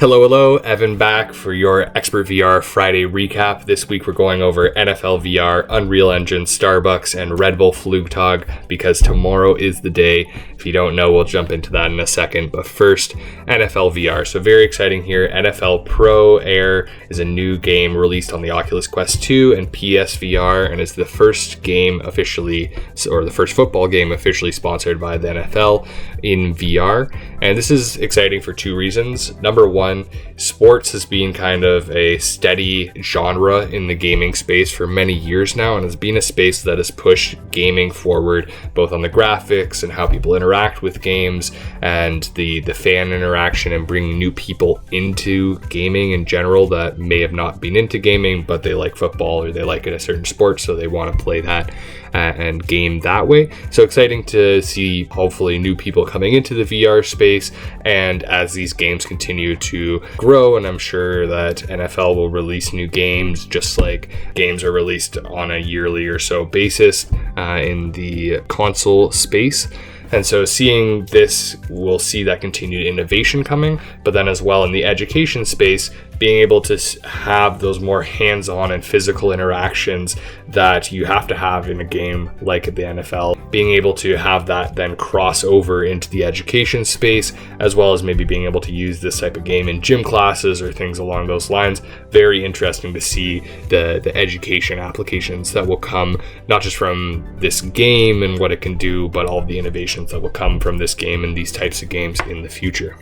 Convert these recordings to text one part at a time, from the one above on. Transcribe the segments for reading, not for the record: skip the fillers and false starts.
Hello, Evan back for your XpertVR Friday recap. This week we're going over NFL VR, Unreal Engine, Starbucks, and Red Bull Flugtag because tomorrow is the day. If you don't know, we'll jump into that in a second. But first, NFL VR. So very exciting here. NFL Pro Air is a new game released on the Oculus Quest 2 and PSVR, and is the first game officially, or the first football game officially sponsored by the NFL in VR. And this is exciting for two reasons. Number one, sports has been kind of a steady genre in the gaming space for many years now, and has been a space that has pushed gaming forward, both on the graphics and how people interact with games and the fan interaction, and bringing new people into gaming in general that may have not been into gaming, but they like football or they like a certain sport, so they want to play that and game that way. So exciting to see hopefully new people coming into the VR space, and as these games continue to grow, and I'm sure that NFL will release new games just like games are released on a yearly or so basis in the console space. And so seeing this, we'll see that continued innovation coming, but then as well in the education space, being able to have those more hands-on and physical interactions that you have to have in a game like the NFL, being able to have that then cross over into the education space, as well as maybe being able to use this type of game in gym classes or things along those lines. Very interesting to see the education applications that will come, not just from this game and what it can do, but all of the innovations that will come from this game and these types of games in the future.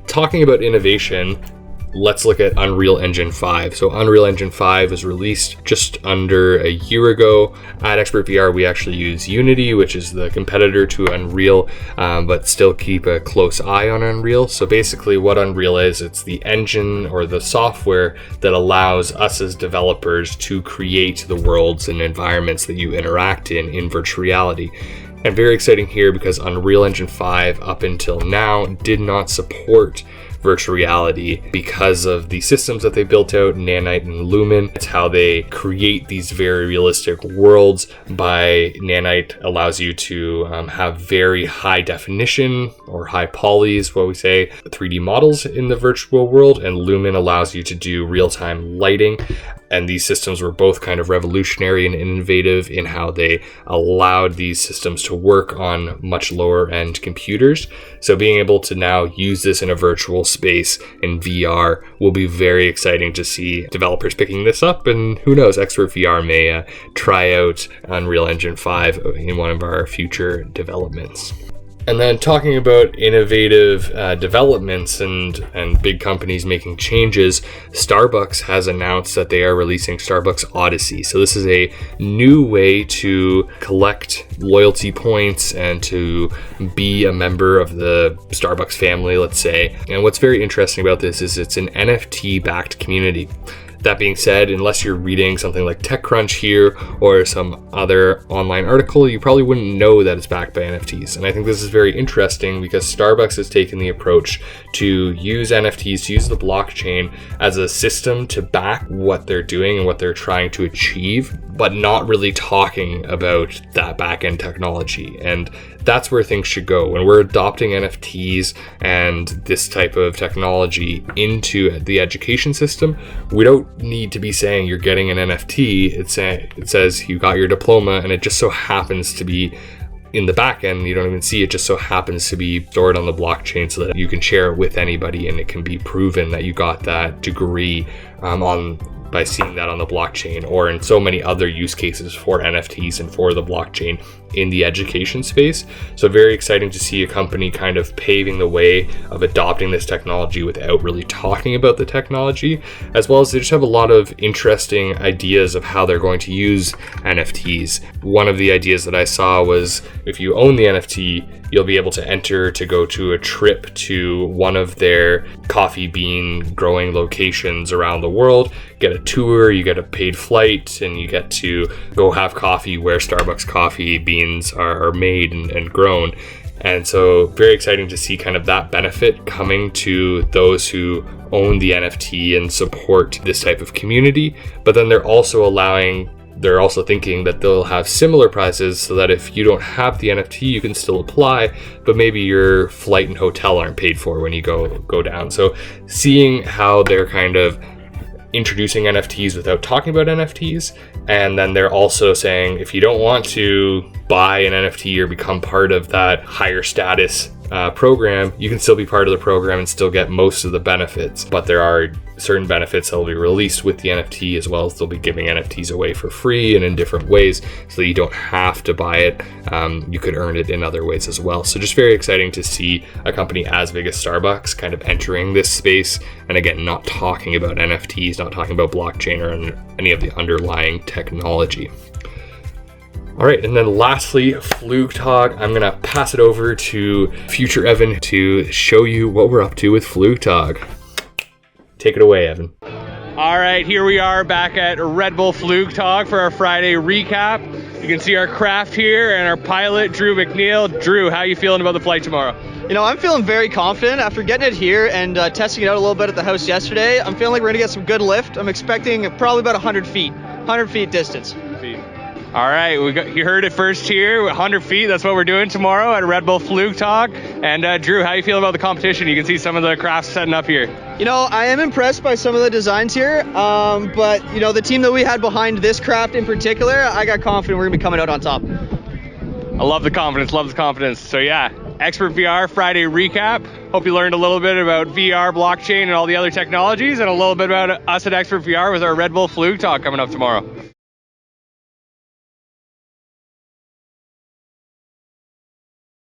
Talking about innovation, let's look at Unreal Engine 5. So Unreal Engine 5 was released just under a year ago. At XpertVR, we actually use Unity, which is the competitor to Unreal, but still keep a close eye on Unreal. So basically what Unreal is, it's the engine or the software that allows us as developers to create the worlds and environments that you interact in virtual reality. And very exciting here because Unreal Engine 5 up until now did not support virtual reality because of the systems that they built out, Nanite and Lumen. It's how they create these very realistic worlds. By Nanite allows you to have very high definition or high polys, what we say, 3D models in the virtual world, and Lumen allows you to do real-time lighting. And these systems were both kind of revolutionary and innovative in how they allowed these systems to work on much lower end computers. So being able to now use this in a virtual space in VR will be very exciting to see developers picking this up. And who knows, XpertVR may try out Unreal Engine 5 in one of our future developments. And then talking about innovative developments and big companies making changes, Starbucks has announced that they are releasing Starbucks Odyssey. So this is a new way to collect loyalty points and to be a member of the Starbucks family, let's say. And what's very interesting about this is it's an NFT-backed community. That being said, unless you're reading something like TechCrunch here or some other online article, you probably wouldn't know that it's backed by NFTs. And I think this is very interesting because Starbucks has taken the approach to use NFTs, to use the blockchain as a system to back what they're doing and what they're trying to achieve, but not really talking about that back-end technology. And that's where things should go. When we're adopting NFTs and this type of technology into the education system, we don't need to be saying you're getting an NFT. It says you got your diploma, and it just so happens to be in the back end. You don't even see it, just so happens to be stored on the blockchain so that you can share it with anybody, and it can be proven that you got that degree by seeing that on the blockchain, or in so many other use cases for NFTs and for the blockchain in the education space. So very exciting to see a company kind of paving the way of adopting this technology without really talking about the technology, as well as they just have a lot of interesting ideas of how they're going to use NFTs. One of the ideas that I saw was if you own the NFT, you'll be able to enter to go to a trip to one of their coffee bean growing locations around the world, get a tour, you get a paid flight, and you get to go have coffee where Starbucks coffee beans are made and grown. And so very exciting to see kind of that benefit coming to those who own the NFT and support this type of community. But then they're also allowing they're also thinking that they'll have similar prizes so that if you don't have the NFT, you can still apply, but maybe your flight and hotel aren't paid for when you go down. So seeing how they're kind of introducing NFTs without talking about NFTs, and then they're also saying if you don't want to buy an NFT or become part of that higher status program, you can still be part of the program and still get most of the benefits, but there are certain benefits that will be released with the NFT, as well as they'll be giving NFTs away for free and in different ways so that you don't have to buy it. You could earn it in other ways as well. So just very exciting to see a company as big as Starbucks kind of entering this space, and again, not talking about NFTs, not talking about blockchain or any of the underlying technology. All right, and then lastly, Flugtag. I'm gonna pass it over to future Evan to show you what we're up to with Flugtag. Take it away, Evan. All right, here we are back at Red Bull Flugtag for our Friday recap. You can see our craft here and our pilot, Drew McNeil. Drew, how are you feeling about the flight tomorrow? You know, I'm feeling very confident after getting it here and testing it out a little bit at the house yesterday. I'm feeling like we're gonna get some good lift. I'm expecting probably about 100 feet distance. All right, you heard it first here, 100 feet. That's what we're doing tomorrow at Red Bull Flugtag. And Drew, how you feeling about the competition? You can see some of the crafts setting up here. You know, I am impressed by some of the designs here, but you know, the team that we had behind this craft in particular, I got confident we're gonna be coming out on top. I love the confidence. So yeah, XpertVR Friday recap. Hope you learned a little bit about VR, blockchain, and all the other technologies, and a little bit about us at XpertVR with our Red Bull Flugtag coming up tomorrow.